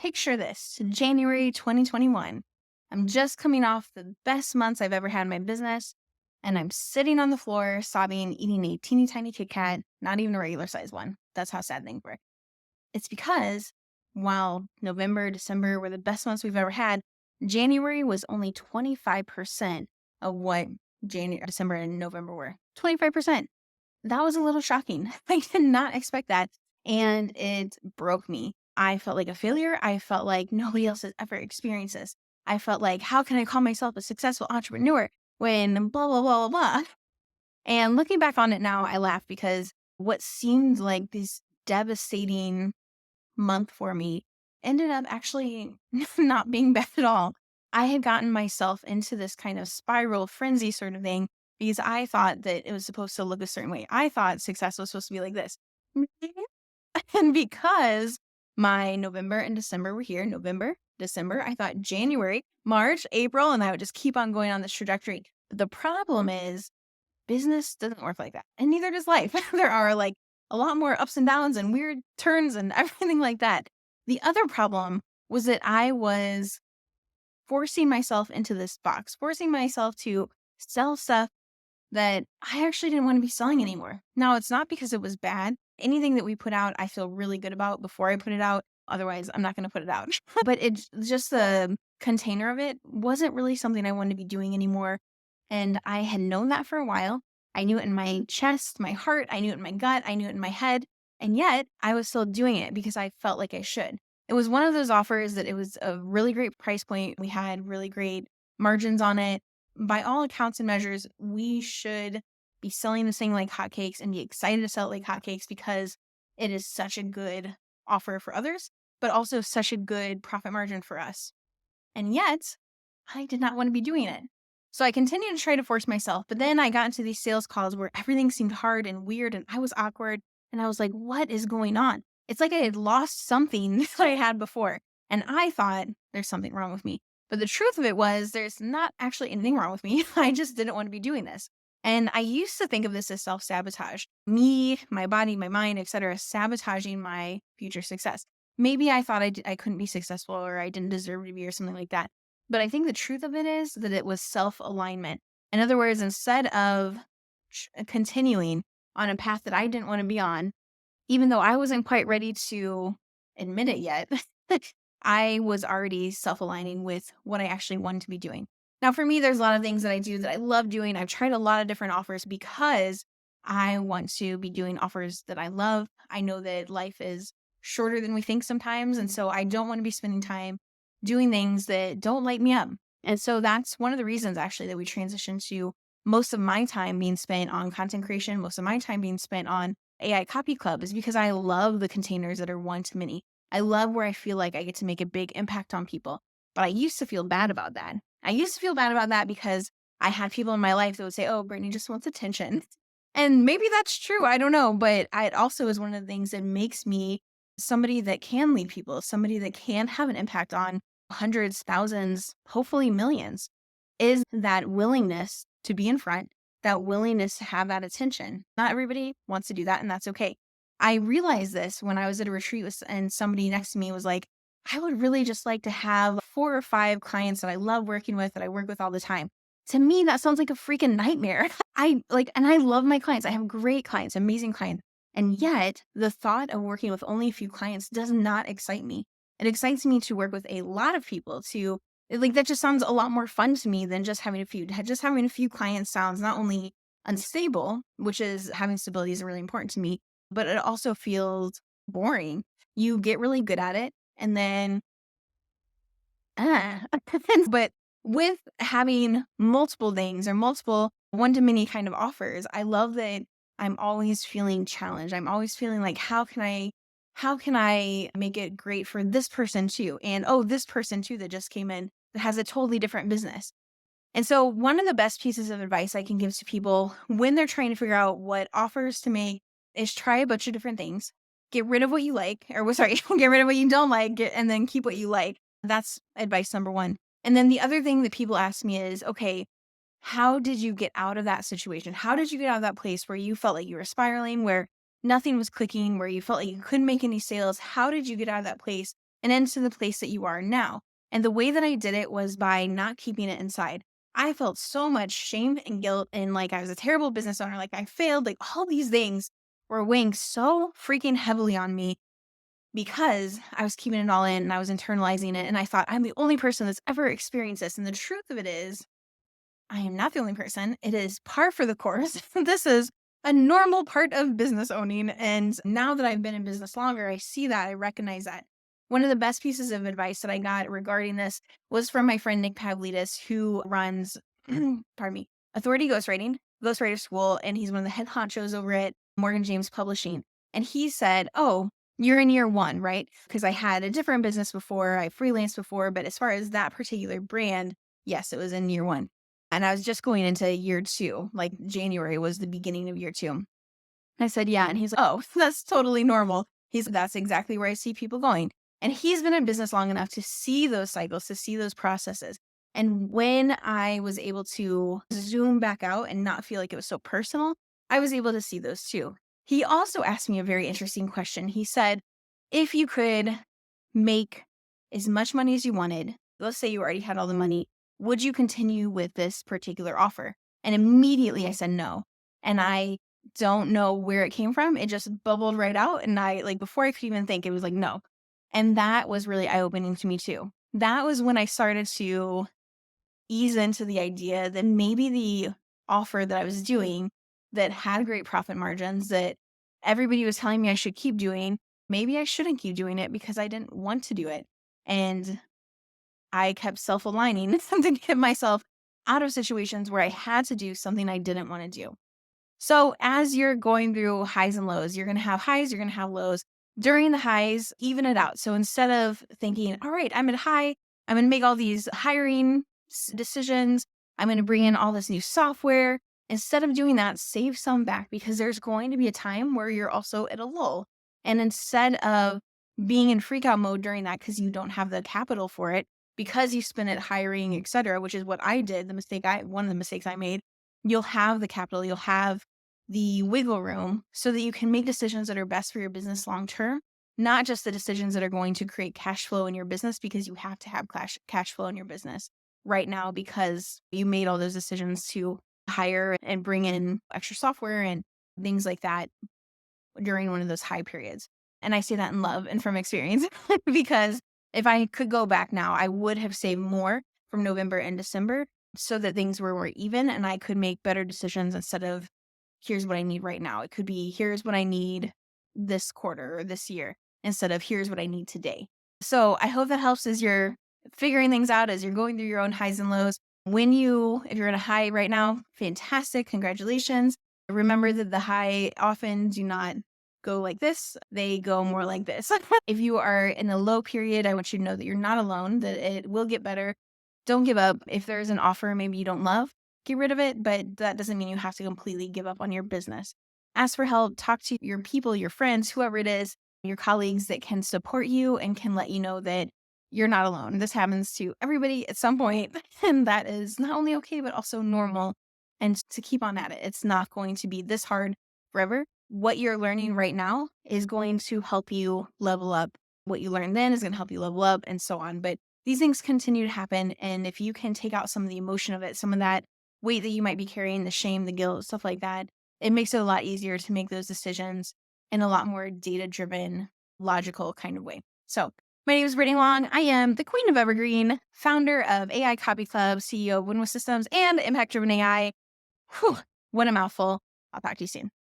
picture this, January 2021. I'm just coming off the best months I've ever had in my business, and I'm sitting on the floor sobbing, eating a teeny tiny Kit Kat, not even a regular size one. That's how sad things were. It's because while November, December were the best months we've ever had, January was only 25% of what January, December, and November were. 25%. That was a little shocking. I did not expect that. And it broke me. I felt like a failure. I felt like nobody else has ever experienced this. I felt like, how can I call myself a successful entrepreneur when blah, blah, blah, blah, blah. And looking back on it now, I laugh because what seemed like this devastating month for me ended up actually not being bad at all. I had gotten myself into this kind of spiral frenzy sort of thing because I thought that it was supposed to look a certain way. I thought success was supposed to be like this. And because my November and December were here, November, December, I thought January, March, April, and I would just keep on going on this trajectory. The problem is business doesn't work like that. And neither does life. There are like a lot more ups and downs and weird turns and everything like that. The other problem was that I was forcing myself into this box, forcing myself to sell stuff that I actually didn't want to be selling anymore. Now, it's not because it was bad. Anything that we put out, I feel really good about before I put it out. Otherwise, I'm not going to put it out. But it's just the container of it wasn't really something I wanted to be doing anymore. And I had known that for a while. I knew it in my chest, my heart. I knew it in my gut. I knew it in my head. And yet I was still doing it because I felt like I should. It was one of those offers that it was a really great price point. We had really great margins on it. By all accounts and measures, we should be selling this thing like hotcakes and be excited to sell it like hotcakes because it is such a good offer for others, but also such a good profit margin for us. And yet, I did not want to be doing it. So I continued to try to force myself, but then I got into these sales calls where everything seemed hard and weird and I was awkward and I was like, what is going on? It's like I had lost something that I had before. And I thought there's something wrong with me. But the truth of it was there's not actually anything wrong with me. I just didn't want to be doing this. And I used to think of this as self-sabotage. Me, my body, my mind, etc., sabotaging my future success. Maybe I thought I couldn't be successful or I didn't deserve to be or something like that. But I think the truth of it is that it was self-alignment. In other words, instead of continuing on a path that I didn't want to be on, even though I wasn't quite ready to admit it yet, I was already self-aligning with what I actually wanted to be doing. Now, for me, there's a lot of things that I do that I love doing. I've tried a lot of different offers because I want to be doing offers that I love. I know that life is shorter than we think sometimes. And so I don't want to be spending time doing things that don't light me up. And so that's one of the reasons actually that we transitioned to most of my time being spent on content creation, most of my time being spent on AI Copy Club is because I love the containers that are one to many. I love where I feel like I get to make a big impact on people. But I used to feel bad about that. I used to feel bad about that because I had people in my life that would say, oh, Brittany just wants attention. And maybe that's true. I don't know. But it also is one of the things that makes me somebody that can lead people, somebody that can have an impact on hundreds, thousands, hopefully millions, is that willingness to be in front, that willingness to have that attention. Not everybody wants to do that, and that's okay. I realized this when I was at a retreat and somebody next to me was like, I would really just like to have 4 or 5 clients that I love working with, that I work with all the time. To me, that sounds like a freaking nightmare. And I love my clients. I have great clients, amazing clients. And yet the thought of working with only a few clients does not excite me. It excites me to work with a lot of people that just sounds a lot more fun to me than just having a few. Just having a few clients sounds not only unstable, which is having stability is really important to me, but it also feels boring. You get really good at it and then, but with having multiple things or multiple one-to-many kind of offers, I love that I'm always feeling challenged. I'm always feeling like, how can I make it great for this person too? And oh, this person too that just came in that has a totally different business. And so one of the best pieces of advice I can give to people when they're trying to figure out what offers to make is try a bunch of different things. Get rid of what you like, or sorry, get rid of what you don't like, and then keep what you like. That's advice number 1. And then the other thing that people ask me is, okay, how did you get out of that situation? How did you get out of that place where you felt like you were spiraling, where nothing was clicking, where you felt like you couldn't make any sales? How did you get out of that place and into the place that you are now. And the way that I did it was by not keeping it inside. I felt so much shame and guilt and like I was a terrible business owner, like I failed, like all these things were weighing so freaking heavily on me because I was keeping it all in and I was internalizing it. And I thought I'm the only person that's ever experienced this. And the truth of it is, I am not the only person. It is par for the course. This is a normal part of business owning. And now that I've been in business longer, I see that, I recognize that. One of the best pieces of advice that I got regarding this was from my friend Nick Pavlidis, who runs, pardon me, Authority Ghostwriting, Ghostwriter School, and he's one of the head honchos over at Morgan James Publishing. And he said, "Oh, you're in year one, right?" Because I had a different business before, I freelanced before, but as far as that particular brand, yes, it was in year one. And I was just going into year two, like January was the beginning of year two. I said, "Yeah." And he's like, "Oh, that's totally normal." That's exactly where I see people going. And he's been in business long enough to see those cycles, to see those processes. And when I was able to zoom back out and not feel like it was so personal, I was able to see those too. He also asked me a very interesting question. He said, if you could make as much money as you wanted, let's say you already had all the money, would you continue with this particular offer? And immediately I said no. And I don't know where it came from. It just bubbled right out. And I, like, before I could even think, it was like, no. And that was really eye-opening to me too. That was when I started to ease into the idea that maybe the offer that I was doing that had great profit margins, that everybody was telling me I should keep doing, maybe I shouldn't keep doing it because I didn't want to do it. And I kept self-aligning to get myself out of situations where I had to do something I didn't want to do. So as you're going through highs and lows, you're going to have highs, you're going to have lows. During the highs, even it out. So instead of thinking, all right, I'm at high, I'm going to make all these hiring decisions, I'm going to bring in all this new software. Instead of doing that, save some back because there's going to be a time where you're also at a lull. And instead of being in freak out mode during that because you don't have the capital for it, because you spend it hiring, et cetera, which is what I did, one of the mistakes I made, you'll have the capital, you'll have the wiggle room so that you can make decisions that are best for your business long term, not just the decisions that are going to create cash flow in your business because you have to have cash flow in your business right now because you made all those decisions to hire and bring in extra software and things like that during one of those high periods. And I say that in love and from experience because if I could go back now, I would have saved more from November and December so that things were more even and I could make better decisions instead of here's what I need right now. It could be here's what I need this quarter or this year instead of here's what I need today. So I hope that helps as you're figuring things out, as you're going through your own highs and lows. If you're in a high right now, fantastic, congratulations. Remember that the high often do not go like this. They go more like this. If you are in a low period, I want you to know that you're not alone, that it will get better. Don't give up. If there's an offer maybe you don't love, get rid of it, but that doesn't mean you have to completely give up on your business. Ask for help, talk to your people, your friends, whoever it is, your colleagues that can support you and can let you know that you're not alone. This happens to everybody at some point, and that is not only okay, but also normal. And to keep on at it, it's not going to be this hard forever. What you're learning right now is going to help you level up. What you learn then is going to help you level up and so on. But these things continue to happen. And if you can take out some of the emotion of it, some of that weight that you might be carrying, the shame, the guilt, stuff like that, it makes it a lot easier to make those decisions in a lot more data-driven, logical kind of way. So my name is Brittany Wong. I am the Queen of Evergreen, founder of AI Copy Club, CEO of Winwith Systems, and Impact Driven AI. Whew, what a mouthful. I'll talk to you soon.